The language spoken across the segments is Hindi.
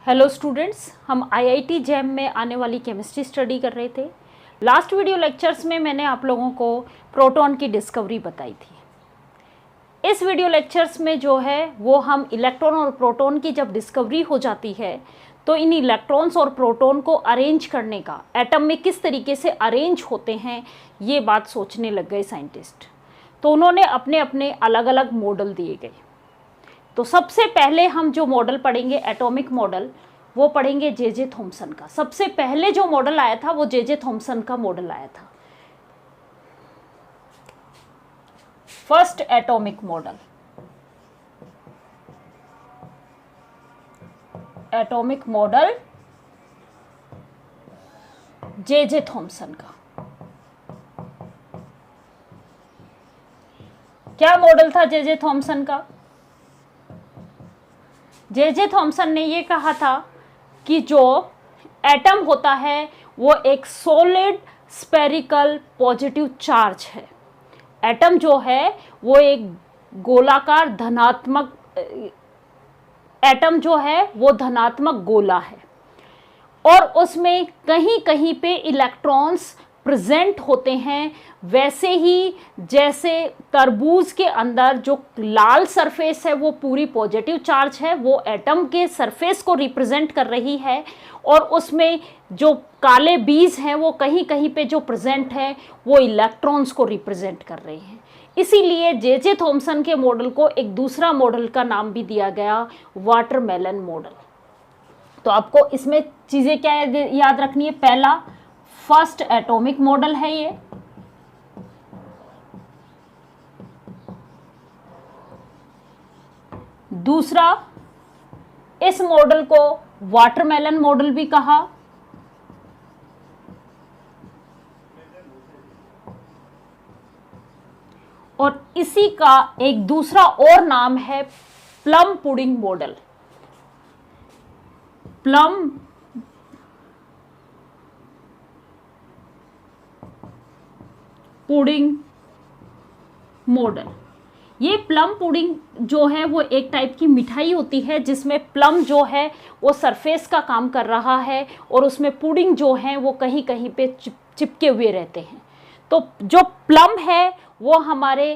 हेलो स्टूडेंट्स, हम आईआईटी जैम में आने वाली केमिस्ट्री स्टडी कर रहे थे। लास्ट वीडियो लेक्चर्स में मैंने आप लोगों को प्रोटॉन की डिस्कवरी बताई थी। इस वीडियो लेक्चर्स में जो है वो हम इलेक्ट्रॉन और प्रोटॉन की जब डिस्कवरी हो जाती है तो इन इलेक्ट्रॉन्स और प्रोटॉन को अरेंज करने का, एटम में किस तरीके से अरेंज होते हैं, ये बात सोचने लग गए साइंटिस्ट। तो उन्होंने अपने अपने अलग अलग मॉडल दिए गए। तो सबसे पहले हम जो मॉडल पढ़ेंगे एटॉमिक मॉडल, वो पढ़ेंगे जे थॉम्सन का। सबसे पहले जो मॉडल आया था वो जे थॉम्सन का मॉडल आया था, first atomic model, atomic model J Thomson का। क्या मॉडल था जे थॉम्सन का? जे थॉम्सन ने ये कहा था कि जो एटम होता है वो एक सॉलिड स्फेरिकल पॉजिटिव चार्ज है। एटम जो है वो एक गोलाकार धनात्मक, एटम जो है वो धनात्मक गोला है और उसमें कहीं कहीं पे इलेक्ट्रॉन्स प्रेजेंट होते हैं। वैसे ही जैसे तरबूज के अंदर जो लाल सरफेस है वो पूरी पॉजिटिव चार्ज है, वो एटम के सरफेस को रिप्रेजेंट कर रही है, और उसमें जो काले बीज हैं वो कहीं कहीं पे जो प्रेजेंट है वो इलेक्ट्रॉन्स को रिप्रेजेंट कर रहे हैं। इसीलिए जे थॉम्सन के मॉडल को एक दूसरा मॉडल का नाम भी दिया गया, वाटरमेलन मॉडल। तो आपको इसमें चीज़ें क्या याद रखनी है? पहला, फर्स्ट एटॉमिक मॉडल है ये। दूसरा, इस मॉडल को वाटरमेलन मॉडल भी कहा। और इसी का एक दूसरा और नाम है plum pudding model. Plum pudding model. ये प्लम पुडिंग जो है वो एक टाइप की मिठाई होती है जिसमें प्लम जो है वो सरफेस का काम कर रहा है और उसमें पुडिंग जो है वो कहीं कहीं पे चिपके हुए रहते हैं। तो जो प्लम है वो हमारे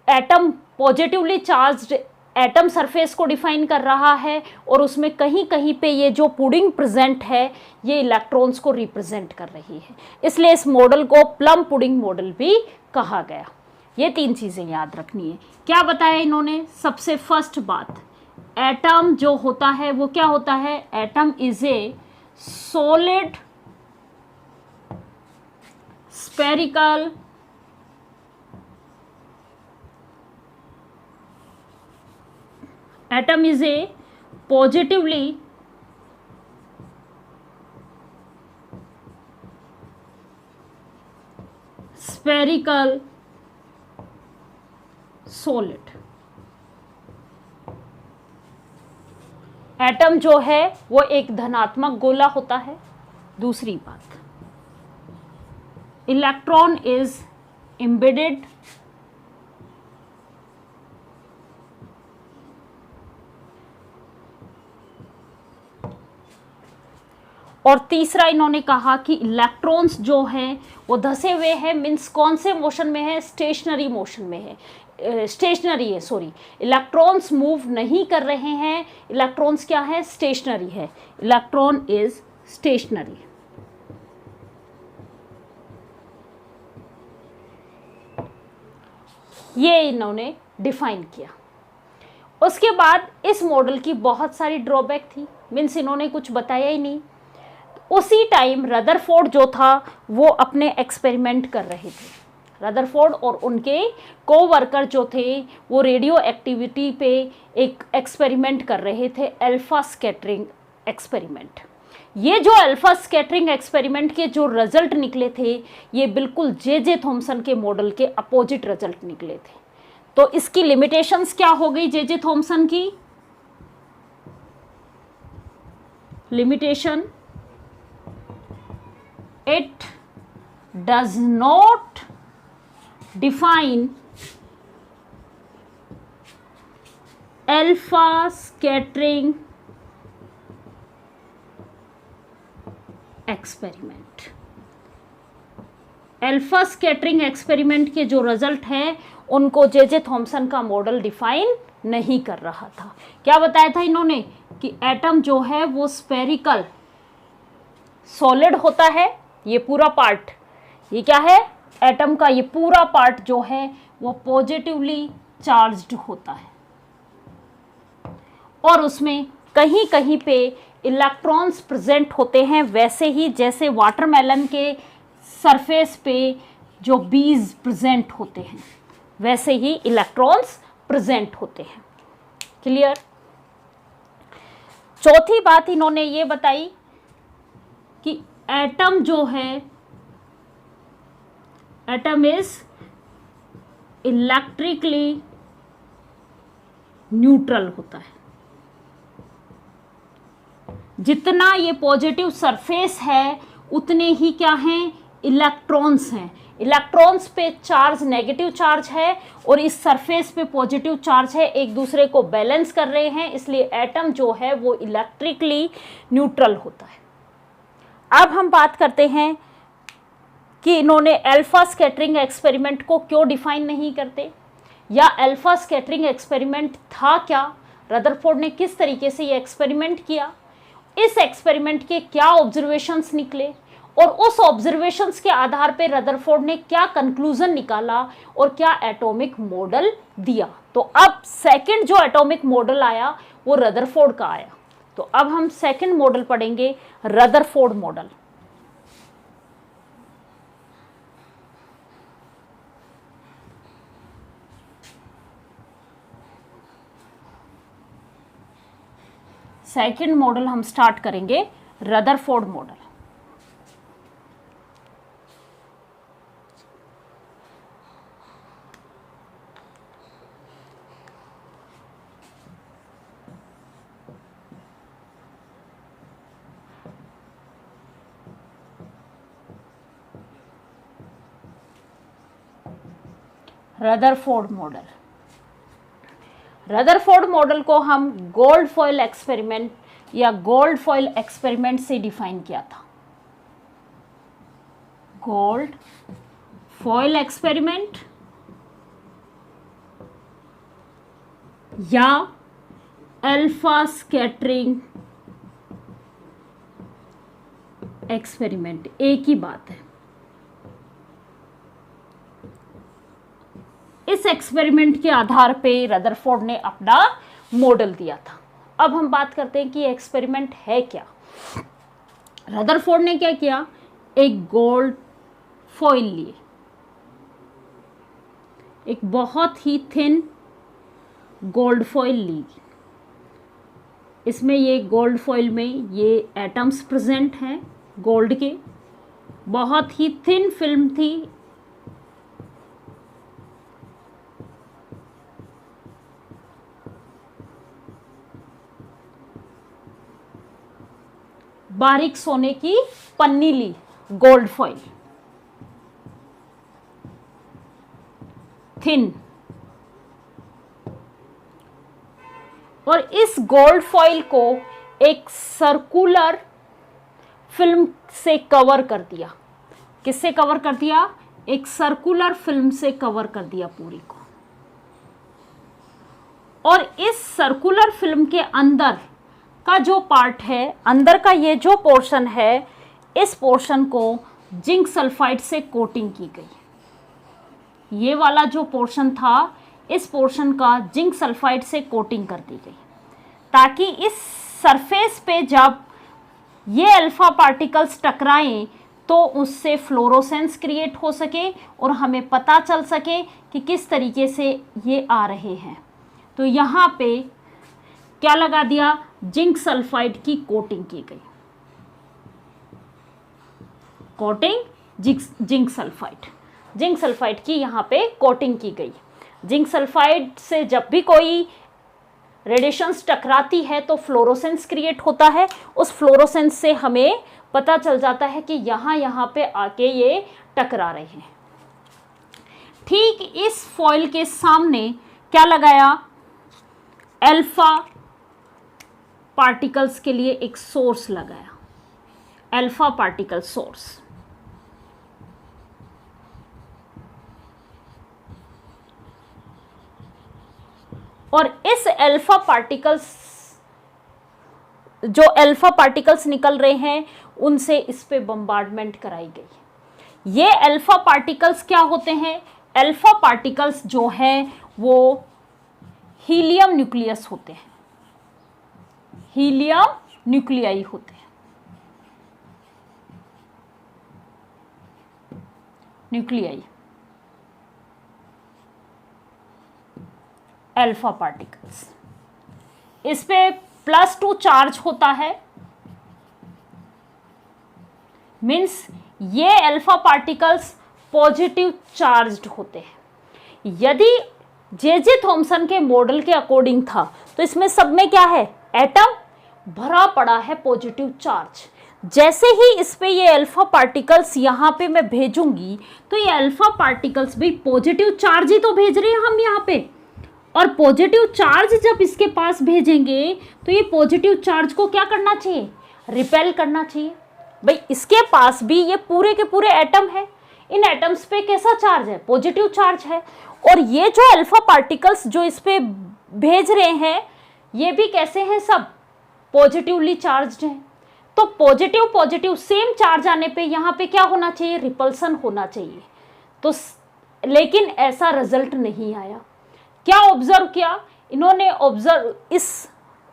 atom, positively charged atom surface को डिफाइन कर रहा है और उसमें कहीं कहीं पे ये जो पुडिंग प्रेजेंट है ये इलेक्ट्रॉन्स को रिप्रेजेंट कर रही है, इसलिए इस मॉडल को प्लम पुडिंग मॉडल भी कहा गया। ये तीन चीज़ें याद रखनी है। क्या बताया इन्होंने? सबसे फर्स्ट बात, एटम जो होता है वो क्या होता है? Atom is a solid spherical atom is a positively spherical solid। Atom जो है वो एक धनात्मक गोला होता है। दूसरी बात, इलेक्ट्रॉन इज एम्बेडेड और तीसरा इन्होंने कहा कि इलेक्ट्रॉन्स जो हैं वो धसे हुए हैं, मीन्स कौन से मोशन में है? स्टेशनरी मोशन में है, स्टेशनरी है, सॉरी, इलेक्ट्रॉन्स मूव नहीं कर रहे हैं। इलेक्ट्रॉन्स क्या है? स्टेशनरी है। Electron is stationary. ये इन्होंने डिफाइन किया। उसके बाद इस मॉडल की बहुत सारी ड्रॉबैक थी, मीन्स इन्होंने कुछ बताया ही नहीं। उसी टाइम रदरफोर्ड जो था वो अपने एक्सपेरिमेंट कर रहे थे। रदरफोर्ड और उनके कोवर्कर जो थे वो रेडियो एक्टिविटी पे एक एक्सपेरिमेंट कर रहे थे, अल्फा स्कैटरिंग एक्सपेरिमेंट। ये जो अल्फा स्कैटरिंग एक्सपेरिमेंट के जो रिजल्ट निकले थे ये बिल्कुल जे थॉम्सन के मॉडल के अपोजिट रिजल्ट निकले थे। तो इसकी लिमिटेशंस क्या हो गई जे थॉम्सन की? Limitation, it does not define alpha scattering experiment. Alpha scattering experiment के जो रिजल्ट है उनको जे थॉमसन का मॉडल डिफाइन नहीं कर रहा था। क्या बताया था इन्होंने कि एटम जो है वो स्फेरिकल सॉलिड होता है, ये पूरा पार्ट, ये क्या है, एटम का ये पूरा पार्ट जो है वो पॉजिटिवली चार्ज्ड होता है और उसमें कहीं कहीं पे इलेक्ट्रॉन्स प्रेजेंट होते हैं, वैसे ही जैसे वाटरमेलन के सरफेस पे जो बीज प्रेजेंट होते हैं वैसे ही इलेक्ट्रॉन्स प्रेजेंट होते हैं। क्लियर। चौथी बात इन्होंने ये बताई कि एटम जो है, एटम इज इलेक्ट्रिकली न्यूट्रल होता है। जितना ये पॉजिटिव सरफेस है उतने ही क्या हैं, इलेक्ट्रॉन्स हैं। इलेक्ट्रॉन्स पे चार्ज नेगेटिव चार्ज है और इस सरफेस पे पॉजिटिव चार्ज है, एक दूसरे को बैलेंस कर रहे हैं, इसलिए एटम जो है वो इलेक्ट्रिकली न्यूट्रल होता है। अब हम बात करते हैं कि इन्होंने अल्फा स्कैटरिंग एक्सपेरिमेंट को क्यों डिफाइन नहीं करते, या अल्फा स्कैटरिंग एक्सपेरिमेंट था क्या, रदरफोर्ड ने किस तरीके से ये एक्सपेरिमेंट किया, इस एक्सपेरिमेंट के क्या ऑब्जर्वेशंस निकले और उस ऑब्जर्वेशंस के आधार पे रदरफोर्ड ने क्या कंक्लूजन निकाला और क्या एटॉमिक मॉडल दिया। तो अब सेकंड जो एटॉमिक मॉडल आया वो रदरफोर्ड का आया। तो अब हम सेकंड मॉडल पढ़ेंगे, रदरफोर्ड मॉडल। सेकंड मॉडल हम स्टार्ट करेंगे, Rutherford model. Rutherford model, Rutherford model को हम गोल्ड फॉइल एक्सपेरिमेंट या गोल्ड फॉइल एक्सपेरिमेंट से डिफाइन किया था। गोल्ड फॉइल एक्सपेरिमेंट या अल्फा स्कैटरिंग एक्सपेरिमेंट, एक ही बात है। इस एक्सपेरिमेंट के आधार पे रदरफोर्ड ने अपना मॉडल दिया था। अब हम बात करते हैं कि एक्सपेरिमेंट है क्या। रदरफोर्ड ने क्या किया, एक गोल्ड फॉइल लिए, एक बहुत ही थिन गोल्ड फॉइल ली। इसमें ये गोल्ड फॉइल में ये एटम्स प्रेजेंट हैं गोल्ड के, बहुत ही थिन फिल्म थी। बारीक सोने की पन्नी ली, गोल्ड फॉइल थिन, और इस गोल्ड फॉइल को एक सर्कुलर फिल्म से कवर कर दिया। किससे कवर कर दिया, एक सर्कुलर फिल्म से कवर कर दिया पूरी को। और इस सर्कुलर फिल्म के अंदर का जो पार्ट है, अंदर का ये जो पोर्शन है, इस पोर्शन को जिंक सल्फाइड से कोटिंग की गई। ये वाला जो पोर्शन था, इस पोर्शन का जिंक सल्फाइड से कोटिंग कर दी गई, ताकि इस सरफेस पे जब ये अल्फा पार्टिकल्स टकराएं तो उससे फ्लोरोसेंस क्रिएट हो सके और हमें पता चल सके कि किस तरीके से ये आ रहे हैं। तो यहाँ पे क्या लगा दिया, जिंक सल्फाइड की कोटिंग की गई। कोटिंग जिंक सल्फाइड की यहाँ पे कोटिंग की गई। जिंक सल्फाइड से जब भी कोई रेडिएशंस टकराती है तो फ्लोरोसेंस क्रिएट होता है। उस फ्लोरोसेंस से हमें पता चल जाता है कि यहाँ पे आके ये टकरा रहे हैं। ठीक इस फॉइल के सामने क्या लगाया, अल्फा पार्टिकल्स के लिए एक सोर्स लगाया। Alpha particle source. और इस अल्फा पार्टिकल्स, जो अल्फा पार्टिकल्स निकल रहे हैं, उनसे इस पे बम्बार्डमेंट कराई गई। ये अल्फा पार्टिकल्स क्या होते हैं? अल्फा पार्टिकल्स जो हैं वो हीलियम न्यूक्लियस होते हैं, हीलियम न्यूक्लियाई होते हैं, न्यूक्लियाई अल्फा पार्टिकल्स। इस पे +2 चार्ज होता है, मीन्स ये अल्फा पार्टिकल्स पॉजिटिव चार्ज्ड होते हैं। यदि जे थॉमसन के मॉडल के अकॉर्डिंग था तो इसमें सब में क्या है? एटम भरा पड़ा है पॉजिटिव चार्ज। जैसे ही इस पे ये अल्फा पार्टिकल्स यहाँ पे मैं भेजूंगी तो ये अल्फा पार्टिकल्स भी पॉजिटिव चार्ज ही तो भेज रहे हैं हम यहाँ पे, और पॉजिटिव चार्ज जब इसके पास भेजेंगे तो ये पॉजिटिव चार्ज को क्या करना चाहिए? रिपेल करना चाहिए। भाई इसके पास भी ये पूरे के पूरे एटम है, इन एटम्स पे कैसा चार्ज है? पॉजिटिव चार्ज है। और ये जो अल्फा पार्टिकल्स जो इस पे भेज रहे हैं ये भी कैसे हैं? सब पॉजिटिवली चार्ज्ड हैं। तो पॉजिटिव पॉजिटिव सेम चार्ज आने पे यहाँ पे क्या होना चाहिए? रिपल्सन होना चाहिए। तो लेकिन ऐसा रिजल्ट नहीं आया। क्या ऑब्जर्व किया इन्होंने? ऑब्जर्व इस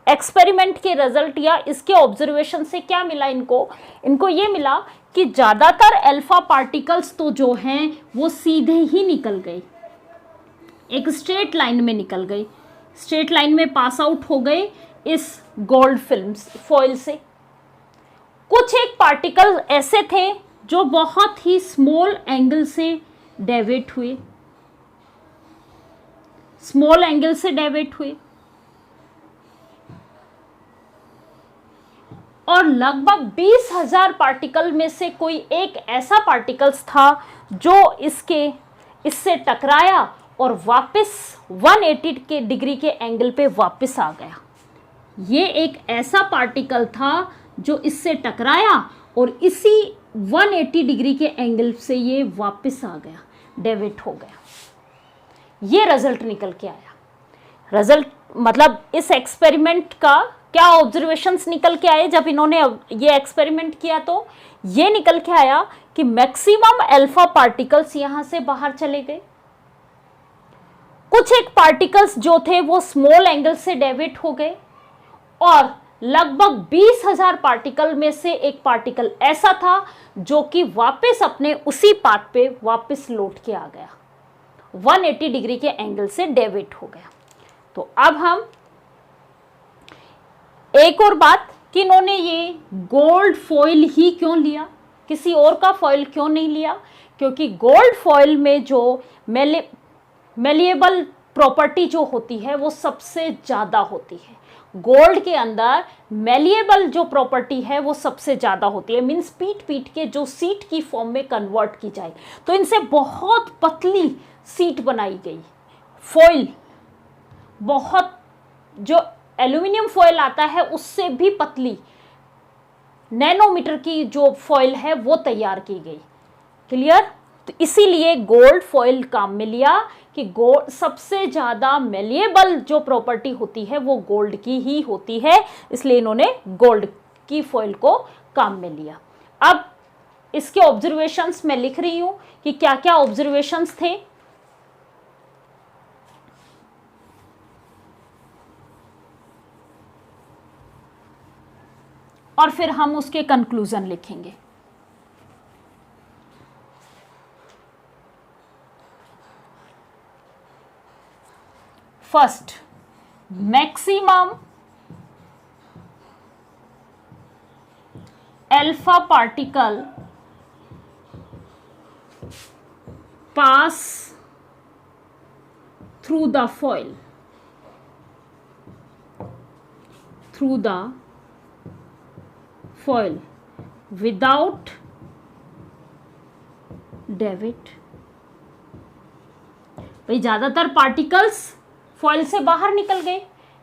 एक्सपेरिमेंट के रिजल्ट या इसके ऑब्जर्वेशन से क्या मिला इनको ये मिला कि ज़्यादातर अल्फा पार्टिकल्स तो जो हैं वो सीधे ही निकल गए, एक स्ट्रेट लाइन में निकल गए, स्ट्रेट लाइन में पास आउट हो गए इस गोल्ड फिल्म फॉइल से। कुछ एक पार्टिकल ऐसे थे जो बहुत ही स्मॉल एंगल से डेविएट हुए, स्मॉल एंगल से डेविएट हुए, और लगभग 20,000 पार्टिकल में से कोई एक ऐसा पार्टिकल्स था जो इससे टकराया और वापस 180 के डिग्री के एंगल पे वापस आ गया। ये एक ऐसा पार्टिकल था जो इससे टकराया और इसी 180 डिग्री के एंगल से ये वापस आ गया, डेविएट हो गया। ये रिजल्ट निकल के आया। रिजल्ट मतलब इस एक्सपेरिमेंट का क्या ऑब्जर्वेशंस निकल के आए जब इन्होंने ये एक्सपेरिमेंट किया? तो ये निकल के आया कि मैक्सिमम अल्फा पार्टिकल्स यहाँ से बाहर चले गए। कुछ एक पार्टिकल्स जो थे वो स्मॉल एंगल से डेविएट हो गए, और लगभग 20,000 पार्टिकल में से एक पार्टिकल ऐसा था जो कि वापस अपने उसी पाथ पे वापस लौट के आ गया, 180 डिग्री के एंगल से डेविएट हो गया। तो अब हम एक और बात कि इन्होंने ये गोल्ड फॉइल ही क्यों लिया, किसी और का फॉइल क्यों नहीं लिया? क्योंकि गोल्ड फॉइल में जो मेलिएबल प्रॉपर्टी जो होती है वो सबसे ज़्यादा होती है। गोल्ड के अंदर मेलिएबल जो प्रॉपर्टी है वो सबसे ज़्यादा होती है, मीन्स पीट के जो सीट की फॉर्म में कन्वर्ट की जाए। तो इनसे बहुत पतली सीट बनाई गई, फॉइल बहुत, जो एल्यूमिनियम फॉइल आता है उससे भी पतली नैनोमीटर की जो फॉइल है वो तैयार की गई। क्लियर? तो इसीलिए गोल्ड फॉइल काम में लिया कि गोल्ड सबसे ज़्यादा मेलिएबल जो प्रॉपर्टी होती है वो गोल्ड की ही होती है, इसलिए इन्होंने गोल्ड की फॉइल को काम में लिया। अब इसके ऑब्जर्वेशंस मैं लिख रही हूँ कि क्या क्या ऑब्जर्वेशंस थे। और फिर हम उसके कंक्लूजन लिखेंगे। First, maximum alpha particle pass through the foil, through the foil without deviate. भाई ज़्यादातर पार्टिकल्स फॉइल से बाहर निकल गए,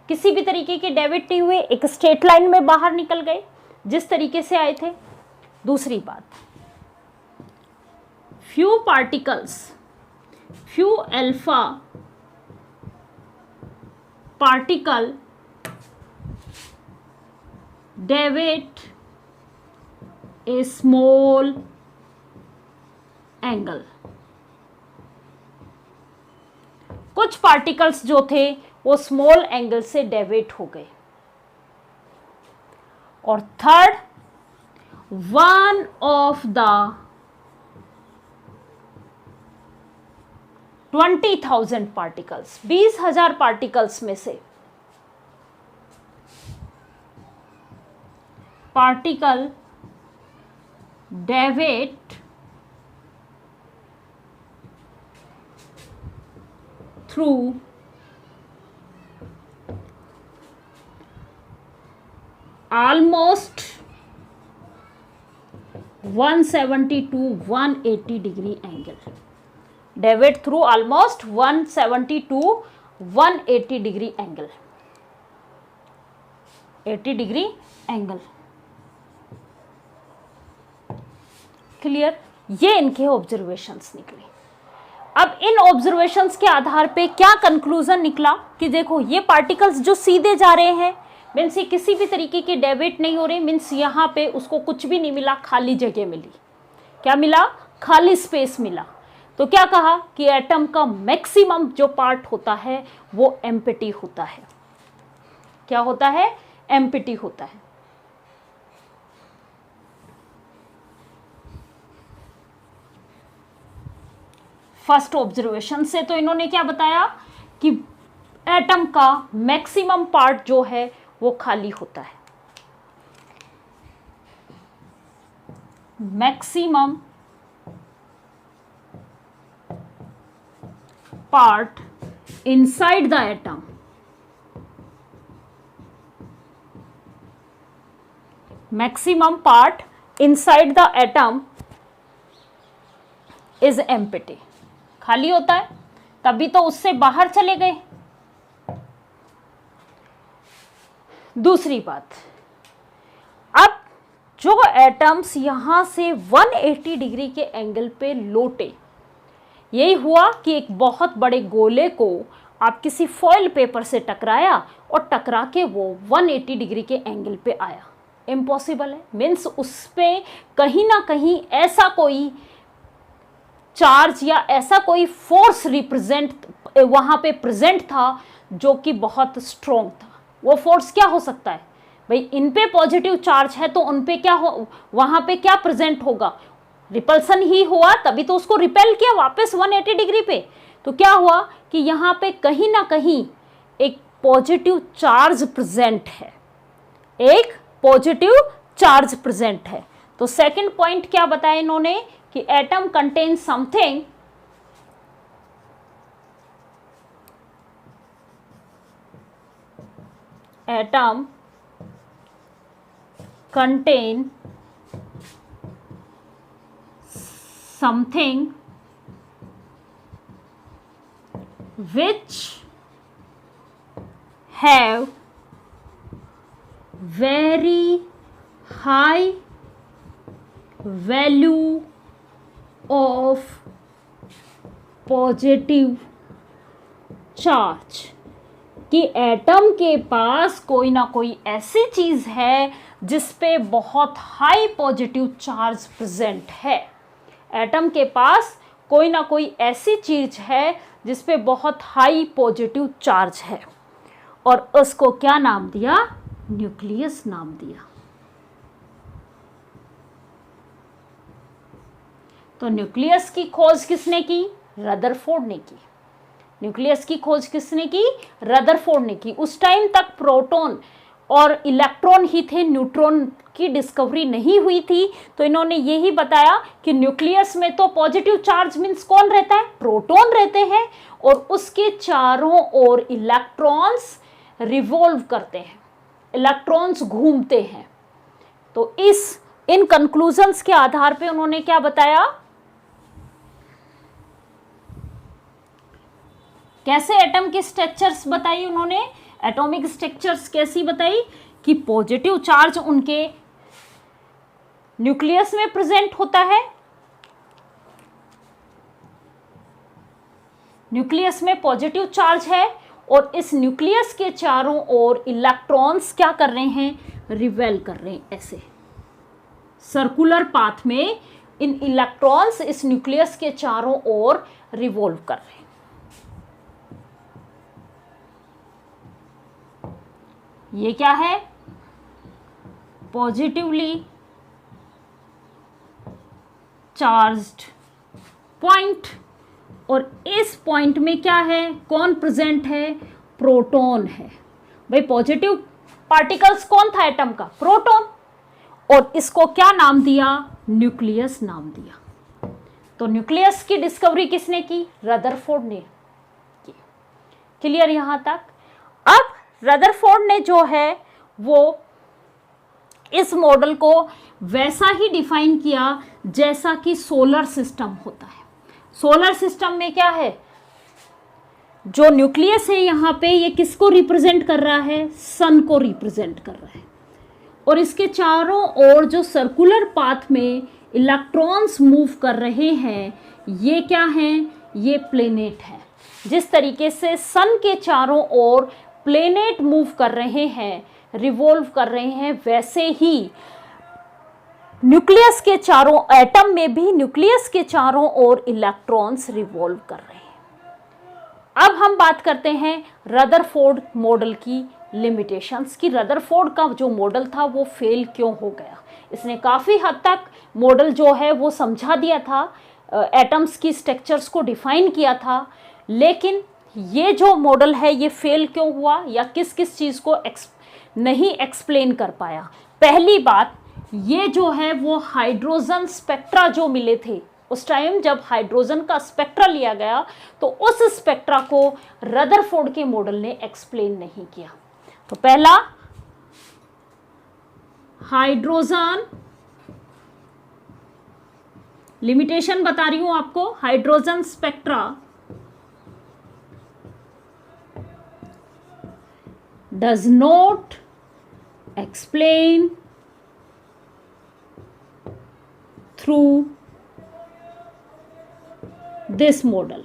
किसी भी तरीके के डेविएट नहीं हुए, एक स्ट्रेट लाइन में बाहर निकल गए जिस तरीके से आए थे। दूसरी बात, few particles, few alpha particle deviate a small angle. कुछ पार्टिकल्स जो थे वो स्मॉल एंगल से डेविएट हो गए. और third, one of the 20,000 particles, 20,000 particles में से particle deviate through almost 170 to 180 degree angle. Deviate through almost 170 to 180 degree angle. 80 degree angle. Clear? ये इनके ऑब्जर्वेशंस निकले. अब इन ऑब्जर्वेशंस के आधार पे क्या कंक्लूजन निकला कि देखो ये पार्टिकल्स जो सीधे जा रहे हैं, मीन्स ये किसी भी तरीके के डेविएट नहीं हो रहे, मीन्स यहाँ पे उसको कुछ भी नहीं मिला, खाली जगह मिली. क्या मिला? खाली स्पेस मिला. तो क्या कहा कि एटम का मैक्सिमम जो पार्ट होता है वो एम्प्टी होता है. क्या होता है? एम्प्टी होता है. फर्स्ट ऑब्जर्वेशन से तो इन्होंने क्या बताया कि एटम का मैक्सिमम पार्ट जो है वो खाली होता है. Maximum part inside the atom maximum part inside the atom is empty. खाली होता है, तभी तो उससे बाहर चले गए. दूसरी बात, अब जो एटम्स यहां से 180 डिग्री के एंगल पे लौटे, यही हुआ कि एक बहुत बड़े गोले को आप किसी फॉइल पेपर से टकराया और टकरा के वो 180 डिग्री के एंगल पे आया. इम्पॉसिबल है. मीन्स उस पे कहीं ना कहीं ऐसा कोई चार्ज या ऐसा कोई फोर्स रिप्रेजेंट वहां पे प्रेजेंट था जो कि बहुत स्ट्रॉन्ग था. वो फोर्स क्या हो सकता है भाई? इन पे पॉजिटिव चार्ज है तो उन पे क्या हो, वहां पे क्या प्रेजेंट होगा? रिपल्सन ही हुआ, तभी तो उसको रिपेल किया वापस 180 डिग्री पे. तो क्या हुआ कि यहाँ पे कहीं ना कहीं एक पॉजिटिव चार्ज प्रेजेंट है, एक पॉजिटिव चार्ज प्रेजेंट है. तो सेकंड पॉइंट क्या बताया इन्होंने कि atom contain something atom contain something which have very high value of positive charge. कि एटम के पास कोई ना कोई ऐसी चीज़ है जिस पे बहुत हाई पॉजिटिव चार्ज प्रेजेंट है. एटम के पास कोई ना कोई ऐसी चीज़ है जिस पे बहुत हाई पॉजिटिव चार्ज है और उसको क्या नाम दिया? न्यूक्लियस नाम दिया. तो न्यूक्लियस की खोज किसने की? रदरफोर्ड ने की. न्यूक्लियस की खोज किसने की? रदरफोर्ड ने की. उस टाइम तक प्रोटॉन और इलेक्ट्रॉन ही थे, न्यूट्रॉन की डिस्कवरी नहीं हुई थी. तो इन्होंने यही बताया कि न्यूक्लियस में तो पॉजिटिव चार्ज मीन्स कौन रहता है? प्रोटॉन रहते हैं और उसके चारों ओर इलेक्ट्रॉन्स रिवॉल्व करते हैं, इलेक्ट्रॉन्स घूमते हैं. तो इन कंक्लूजन्स के आधार पे उन्होंने क्या बताया? कैसे एटम के स्ट्रक्चर्स बताई उन्होंने? एटॉमिक स्ट्रक्चर्स कैसी बताई कि पॉजिटिव चार्ज उनके न्यूक्लियस में प्रेजेंट होता है। न्यूक्लियस में पॉजिटिव चार्ज है और इस न्यूक्लियस के चारों ओर इलेक्ट्रॉन्स क्या कर रहे हैं, रिवेल कर रहे हैं। ऐसे सर्कुलर पाथ में इन इलेक्ट्रॉन्स इस न्यूक्लियस के चारों ओर रिवॉल्व कर रहे हैं। ये क्या है, पॉजिटिवली चार्ज्ड पॉइंट, और इस पॉइंट में क्या है, कौन प्रेजेंट है, प्रोटॉन है। भाई पॉजिटिव पार्टिकल्स कौन था एटम का, प्रोटॉन, और इसको क्या नाम दिया, न्यूक्लियस नाम दिया। तो न्यूक्लियस की डिस्कवरी किसने की, रदरफोर्ड ने की। क्लियर यहां तक। अब रदरफोर्ड ने जो है वो इस मॉडल को वैसा ही डिफाइन किया जैसा कि सोलर सिस्टम होता है। सोलर सिस्टम में क्या है, जो न्यूक्लियस है यहाँ पे, ये किसको रिप्रेजेंट कर रहा है, सन को रिप्रेजेंट कर रहा है, और इसके चारों ओर जो सर्कुलर पाथ में इलेक्ट्रॉन्स मूव कर रहे हैं, ये क्या हैं, ये प्लेनेट है। जिस तरीके से सन के चारों ओर प्लेनेट मूव कर रहे हैं, रिवॉल्व कर रहे हैं, वैसे ही न्यूक्लियस के चारों, एटम में भी न्यूक्लियस के चारों ओर इलेक्ट्रॉन्स रिवॉल्व कर रहे हैं। अब हम बात करते हैं रदरफोर्ड मॉडल की लिमिटेशंस की। रदरफोर्ड का जो मॉडल था वो फेल क्यों हो गया। इसने काफ़ी हद तक मॉडल जो है वो समझा दिया था, एटम्स की स्ट्रक्चर्स को डिफाइन किया था, लेकिन ये जो मॉडल है ये फेल क्यों हुआ, या किस किस चीज़ को नहीं एक्सप्लेन कर पाया। पहली बात, ये जो है वो हाइड्रोजन स्पेक्ट्रा जो मिले थे, उस टाइम जब हाइड्रोजन का स्पेक्ट्रा लिया गया तो उस स्पेक्ट्रा को रदरफोर्ड के मॉडल ने एक्सप्लेन नहीं किया। तो पहला, हाइड्रोजन लिमिटेशन बता रही हूं आपको, hydrogen spectra does not explain through this model।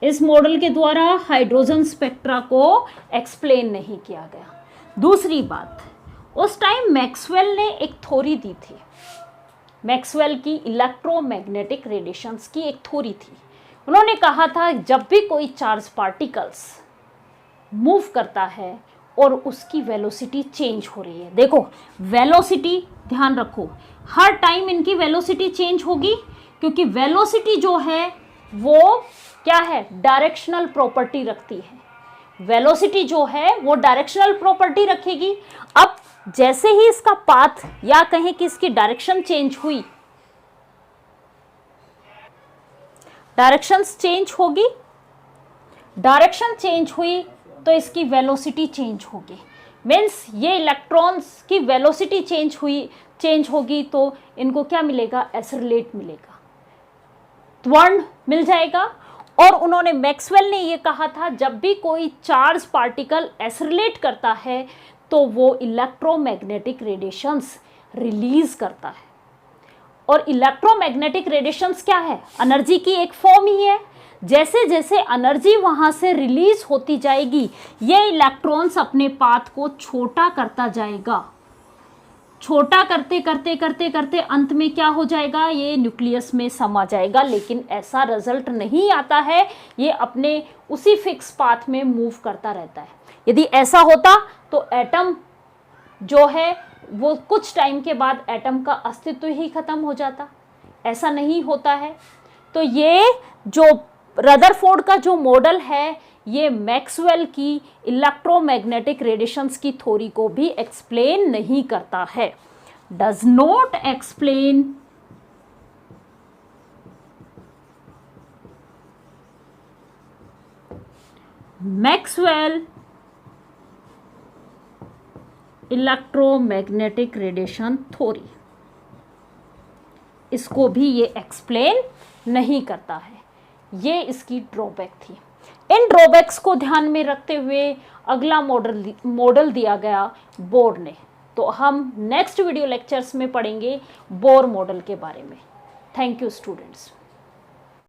इस मॉडल के द्वारा हाइड्रोजन स्पेक्ट्रा को एक्सप्लेन नहीं किया गया। दूसरी बात, उस टाइम मैक्सवेल ने एक थ्योरी दी थी, मैक्सवेल की इलेक्ट्रोमैग्नेटिक रेडिएशंस की एक थ्योरी थी। उन्होंने कहा था जब भी कोई चार्ज पार्टिकल्स मूव करता है और उसकी वेलोसिटी चेंज हो रही है, देखो वेलोसिटी ध्यान रखो, हर टाइम इनकी वेलोसिटी चेंज होगी, क्योंकि वेलोसिटी जो है वो क्या है, डायरेक्शनल प्रॉपर्टी रखती है। वेलोसिटी जो है वो डायरेक्शनल प्रॉपर्टी रखेगी। अब जैसे ही इसका पाथ या कहें कि इसकी डायरेक्शन चेंज हुई, डायरेक्शंस चेंज होगी, डायरेक्शन चेंज हुई तो इसकी वेलोसिटी चेंज होगी। मीन्स ये इलेक्ट्रॉन्स की वेलोसिटी चेंज होगी तो इनको क्या मिलेगा, एक्सेलरेट मिलेगा, त्वरण मिल जाएगा। और उन्होंने, मैक्सवेल ने ये कहा था जब भी कोई चार्ज पार्टिकल एक्सेलरेट करता है तो वो इलेक्ट्रोमैग्नेटिक रेडिएशंस रिलीज करता है। और इलेक्ट्रोमैग्नेटिक रेडिएशंस क्या है, एनर्जी की एक फॉर्म ही है। जैसे जैसे एनर्जी वहाँ से रिलीज होती जाएगी, ये इलेक्ट्रॉन्स अपने पाथ को छोटा करता जाएगा, छोटा करते करते करते करते अंत में क्या हो जाएगा, ये न्यूक्लियस में समा जाएगा। लेकिन ऐसा रिजल्ट नहीं आता है, ये अपने उसी फिक्स पाथ में मूव करता रहता है। यदि ऐसा होता तो एटम जो है वो कुछ टाइम के बाद एटम का अस्तित्व ही खत्म हो जाता। ऐसा नहीं होता है। तो ये जो रदरफोर्ड का जो मॉडल है, ये मैक्सवेल की इलेक्ट्रोमैग्नेटिक रेडिएशंस की थ्योरी को भी एक्सप्लेन नहीं करता है, does not explain Maxwell electromagnetic radiation theory, इसको भी ये एक्सप्लेन नहीं करता है। ये इसकी ड्रॉबैक थी। इन ड्रॉबैक्स को ध्यान में रखते हुए अगला मॉडल दिया गया बोर ने। तो हम नेक्स्ट वीडियो लेक्चर्स में पढ़ेंगे बोर मॉडल के बारे में। Thank you students.